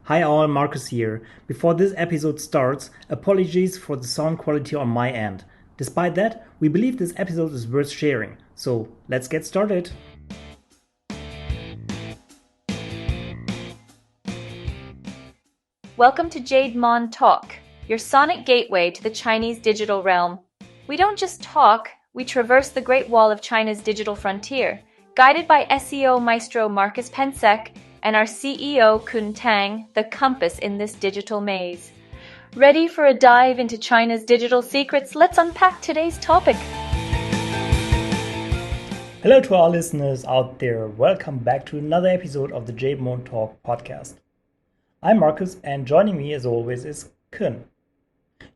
Hi all, Marcus here. Before this episode starts, apologies for the sound quality on my end. Despite that, we believe this episode is worth sharing. So, let's get started. Welcome to Jade Mon Talk, your sonic gateway to the Chinese digital realm. We don't just talk, we traverse the Great Wall of China's digital frontier, guided by SEO maestro Marcus Pensek and our CEO Kund Tang, the compass in this digital maze. Ready for a dive into China's digital secrets? Let's unpack today's topic. Hello to our listeners out there. Welcome back to another episode of the Jade Mon Talk podcast. I'm Marcus, and joining me as always is Kun.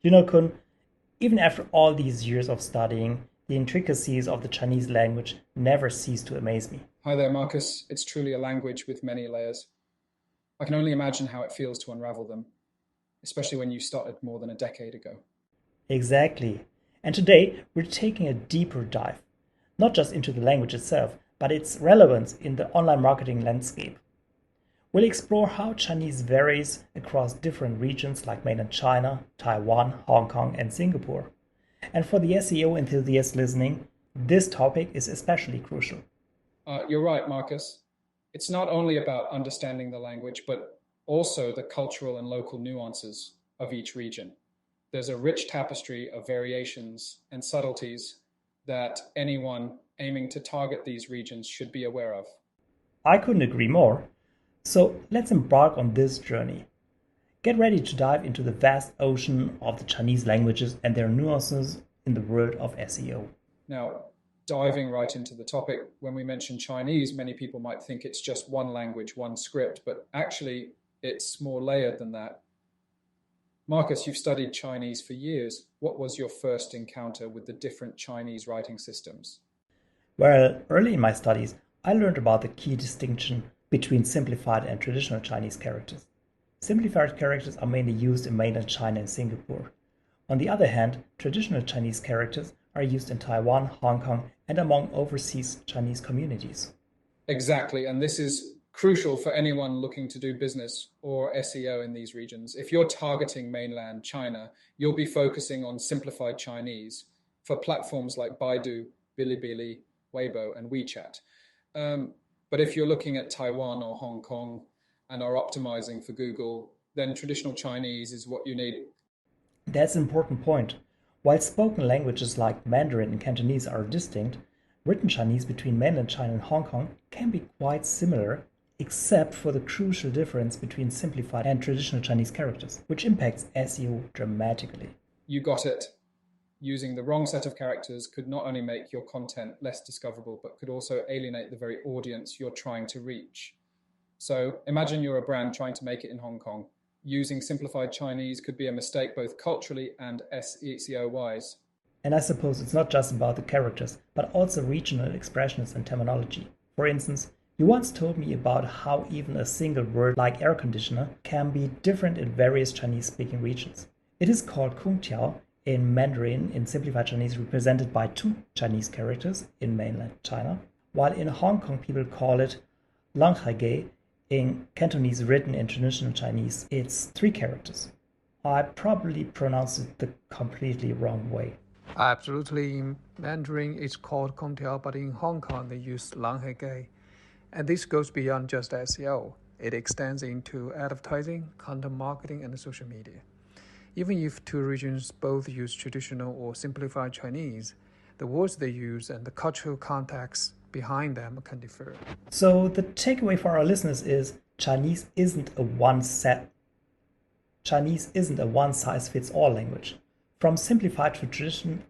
You know, Kun, even after all these years of studying, the intricacies of the Chinese language never cease to amaze me. Hi there, Marcus. It's truly a language with many layers. I can only imagine how it feels to unravel them, especially when you started more than a decade ago. Exactly. And today we're taking a deeper dive, not just into the language itself, but its relevance in the online marketing landscape. We'll explore how Chinese varies across different regions like mainland China, Taiwan, Hong Kong, and Singapore. And for the SEO enthusiasts listening, this topic is especially crucial. You're right, Marcus. It's not only about understanding the language, but also the cultural and local nuances of each region. There's a rich tapestry of variations and subtleties that anyone aiming to target these regions should be aware of. I couldn't agree more. So let's embark on this journey. Get ready to dive into the vast ocean of the Chinese languages and their nuances in the world of SEO. Now, diving right into the topic, when we mention Chinese, many people might think it's just one language, one script, but actually it's more layered than that. Marcus, you've studied Chinese for years. What was your first encounter with the different Chinese writing systems? Well, early in my studies, I learned about the key distinction between simplified and traditional Chinese characters. Simplified characters are mainly used in mainland China and Singapore. On the other hand, traditional Chinese characters are used in Taiwan, Hong Kong, and among overseas Chinese communities. Exactly, and this is crucial for anyone looking to do business or SEO in these regions. If you're targeting mainland China, you'll be focusing on simplified Chinese for platforms like Baidu, Bilibili, Weibo, and WeChat. But if you're looking at Taiwan or Hong Kong and are optimizing for Google, then traditional Chinese is what you need. That's an important point. While spoken languages like Mandarin and Cantonese are distinct, written Chinese between mainland China and Hong Kong can be quite similar, except for the crucial difference between simplified and traditional Chinese characters, which impacts SEO dramatically. You got it. Using the wrong set of characters could not only make your content less discoverable, but could also alienate the very audience you're trying to reach. So imagine you're a brand trying to make it in Hong Kong. Using simplified Chinese could be a mistake both culturally and SEO-wise. And I suppose it's not just about the characters, but also regional expressions and terminology. For instance, you once told me about how even a single word like air conditioner can be different in various Chinese-speaking regions. It is called Kungtiao in Mandarin in simplified Chinese, represented by 2 Chinese characters in mainland China, while in Hong Kong people call it Langhai in Cantonese written in traditional Chinese. It's 3 characters. I probably pronounced it the completely wrong way. Absolutely. In Mandarin, it's called Kongtiao, but in Hong Kong, they use Langhai. And this goes beyond just SEO. It extends into advertising, content marketing, and social media. Even if 2 regions both use traditional or simplified Chinese, the words they use and the cultural context behind them can differ. So the takeaway for our listeners is Chinese isn't a one-size-fits-all language. From simplified to traditional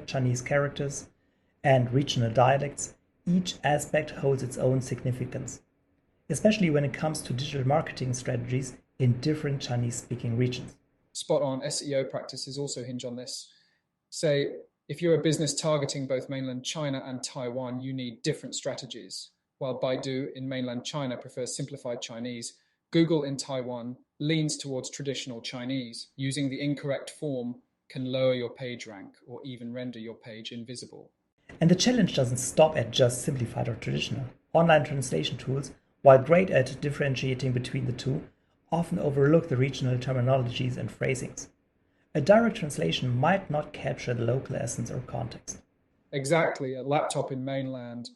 Chinese characters and regional dialects, each aspect holds its own significance, especially when it comes to digital marketing strategies in different Chinese-speaking regions. Spot on. SEO practices also hinge on this. Say, if you're a business targeting both mainland China and Taiwan, you need different strategies. While Baidu in mainland China prefers simplified Chinese, Google in Taiwan leans towards traditional Chinese. Using the incorrect form can lower your page rank or even render your page invisible. And the challenge doesn't stop at just simplified or traditional. Online translation tools while great at differentiating between the two, often overlook the regional terminologies and phrasings. A direct translation might not capture the local essence or context. Exactly. A laptop in mainland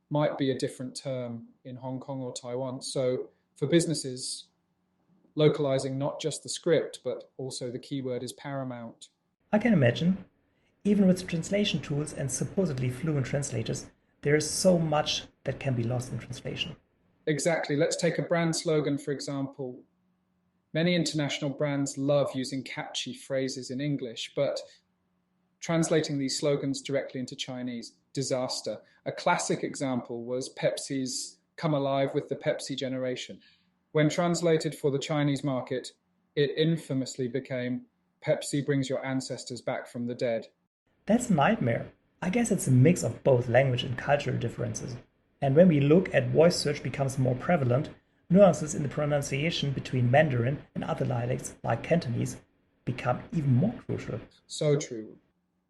might be a different term in Hong Kong or Taiwan. So for businesses, localizing not just the script, but also the keyword is paramount. I can imagine, even with translation tools and supposedly fluent translators, there is so much that can be lost in translation. Exactly. Let's take a brand slogan, for example. Many international brands love using catchy phrases in English, but translating these slogans directly into Chinese, disaster. A classic example was Pepsi's Come Alive with the Pepsi Generation. When translated for the Chinese market, it infamously became Pepsi brings your ancestors back from the dead. That's a nightmare. I guess it's a mix of both language and cultural differences. And when we look at voice search becomes more prevalent, nuances in the pronunciation between Mandarin and other dialects like Cantonese become even more crucial. So true.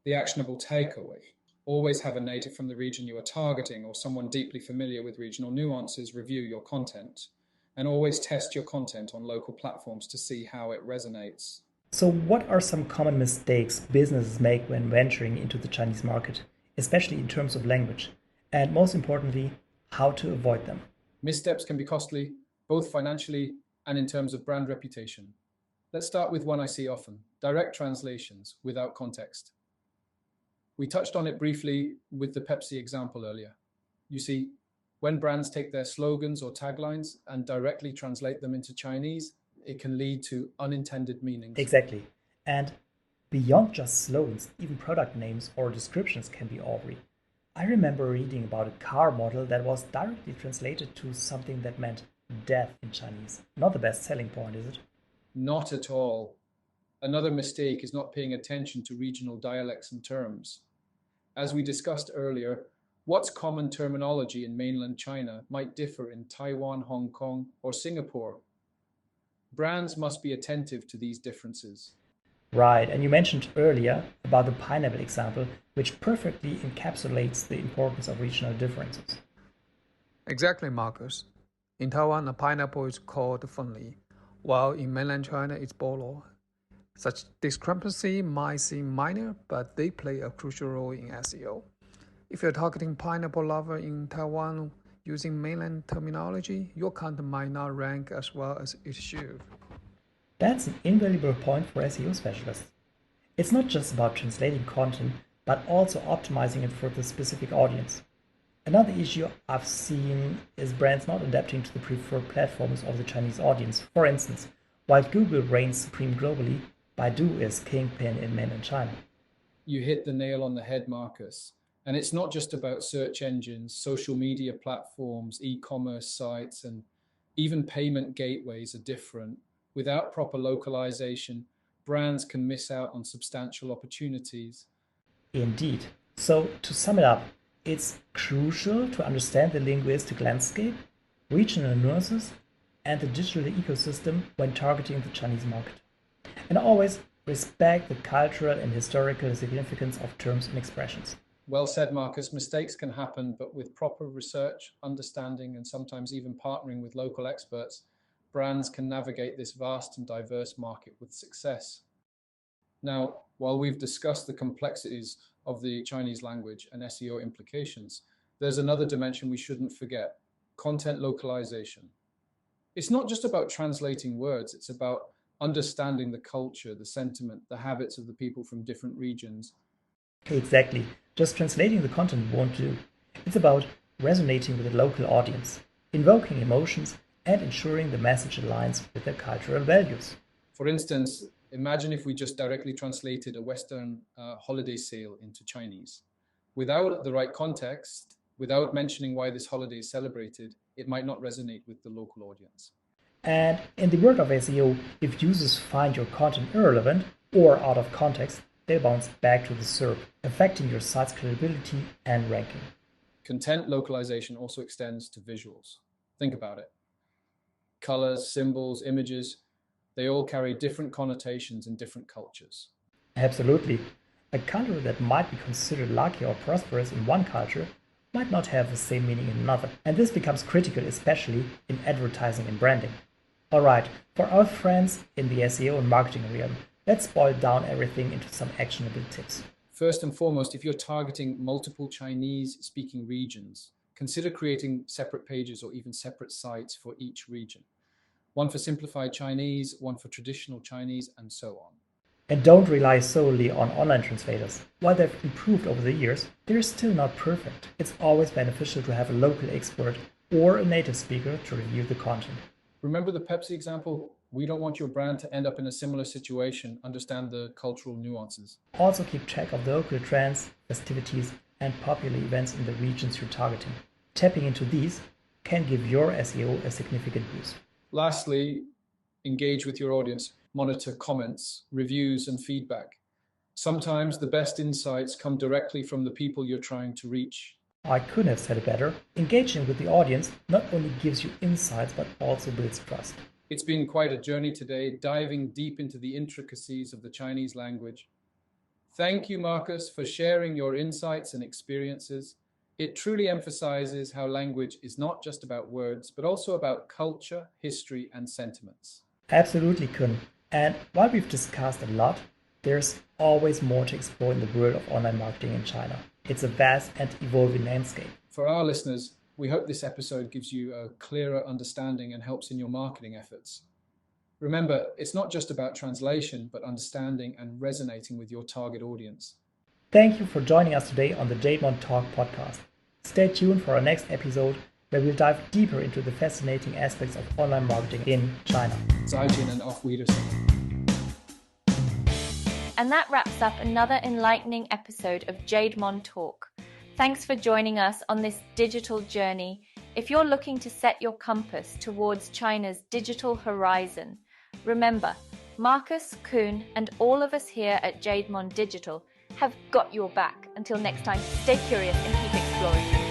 The actionable takeaway. Always have a native from the region you are targeting or someone deeply familiar with regional nuances review your content. And always test your content on local platforms to see how it resonates. So, what are some common mistakes businesses make when venturing into the Chinese market, especially in terms of language? And most importantly, how to avoid them? Missteps can be costly, both financially and in terms of brand reputation. Let's start with one I see often, direct translations without context. We touched on it briefly with the Pepsi example earlier. You see, when brands take their slogans or taglines and directly translate them into Chinese, it can lead to unintended meanings. Exactly. And beyond just slogans, even product names or descriptions can be awry. I remember reading about a car model that was directly translated to something that meant death in Chinese. Not the best selling point, is it? Not at all. Another mistake is not paying attention to regional dialects and terms. As we discussed earlier, what's common terminology in mainland China might differ in Taiwan, Hong Kong, or Singapore. Brands must be attentive to these differences. Right, and you mentioned earlier about the pineapple example, which perfectly encapsulates the importance of regional differences. Exactly, Marcus. In Taiwan, a pineapple is called fenli, while in mainland China it's bolo. Such discrepancy might seem minor, but they play a crucial role in SEO. If you're targeting pineapple lover in Taiwan using mainland terminology, your content might not rank as well as it should. That's an invaluable point for SEO specialists. It's not just about translating content, but also optimizing it for the specific audience. Another issue I've seen is brands not adapting to the preferred platforms of the Chinese audience. For instance, while Google reigns supreme globally, Baidu is kingpin in mainland China. You hit the nail on the head, Marcus. And it's not just about search engines, social media platforms, e-commerce sites, and even payment gateways are different. Without proper localization, brands can miss out on substantial opportunities. Indeed. So, to sum it up, it's crucial to understand the linguistic landscape, regional nuances, and the digital ecosystem when targeting the Chinese market. And always respect the cultural and historical significance of terms and expressions. Well said, Marcus. Mistakes can happen, but with proper research, understanding, and sometimes even partnering with local experts, brands can navigate this vast and diverse market with success. Now, while we've discussed the complexities of the Chinese language and SEO implications, there's another dimension we shouldn't forget: content localization. It's not just about translating words, it's about understanding the culture, the sentiment, the habits of the people from different regions. Exactly. Just translating the content won't do. It's about resonating with the local audience, invoking emotions, and ensuring the message aligns with their cultural values. For instance, imagine if we just directly translated a Western holiday sale into Chinese. Without the right context, without mentioning why this holiday is celebrated, it might not resonate with the local audience. And in the world of SEO, if users find your content irrelevant or out of context, they bounce back to the SERP, affecting your site's credibility and ranking. Content localization also extends to visuals. Think about it. Colors, symbols, images, they all carry different connotations in different cultures. Absolutely. A color that might be considered lucky or prosperous in one culture might not have the same meaning in another, and this becomes critical especially in advertising and branding. Alright, for our friends in the SEO and marketing realm, let's boil down everything into some actionable tips. First and foremost, if you're targeting multiple Chinese-speaking regions, consider creating separate pages or even separate sites for each region. One for simplified Chinese, one for traditional Chinese, and so on. And don't rely solely on online translators. While they've improved over the years, they're still not perfect. It's always beneficial to have a local expert or a native speaker to review the content. Remember the Pepsi example? We don't want your brand to end up in a similar situation. Understand the cultural nuances. Also keep track of the local trends, festivities, and popular events in the regions you're targeting. Tapping into these can give your SEO a significant boost. Lastly, engage with your audience. Monitor comments, reviews, and feedback. Sometimes the best insights come directly from the people you're trying to reach. I couldn't have said it better. Engaging with the audience not only gives you insights, but also builds trust. It's been quite a journey today, diving deep into the intricacies of the Chinese language. Thank you, Marcus, for sharing your insights and experiences. It truly emphasizes how language is not just about words, but also about culture, history, and sentiments. Absolutely, Kund. And while we've discussed a lot, there's always more to explore in the world of online marketing in China. It's a vast and evolving landscape. For our listeners, we hope this episode gives you a clearer understanding and helps in your marketing efforts. Remember, it's not just about translation, but understanding and resonating with your target audience. Thank you for joining us today on the Jademon Talk podcast. Stay tuned for our next episode, where we'll dive deeper into the fascinating aspects of online marketing in China. 再见 and auf Wiedersehen. And that wraps up another enlightening episode of Jademon Talk. Thanks for joining us on this digital journey. If you're looking to set your compass towards China's digital horizon, remember, Marcus, Kund, and all of us here at Jademon Digital have got your back. Until next time, stay curious and keep exploring.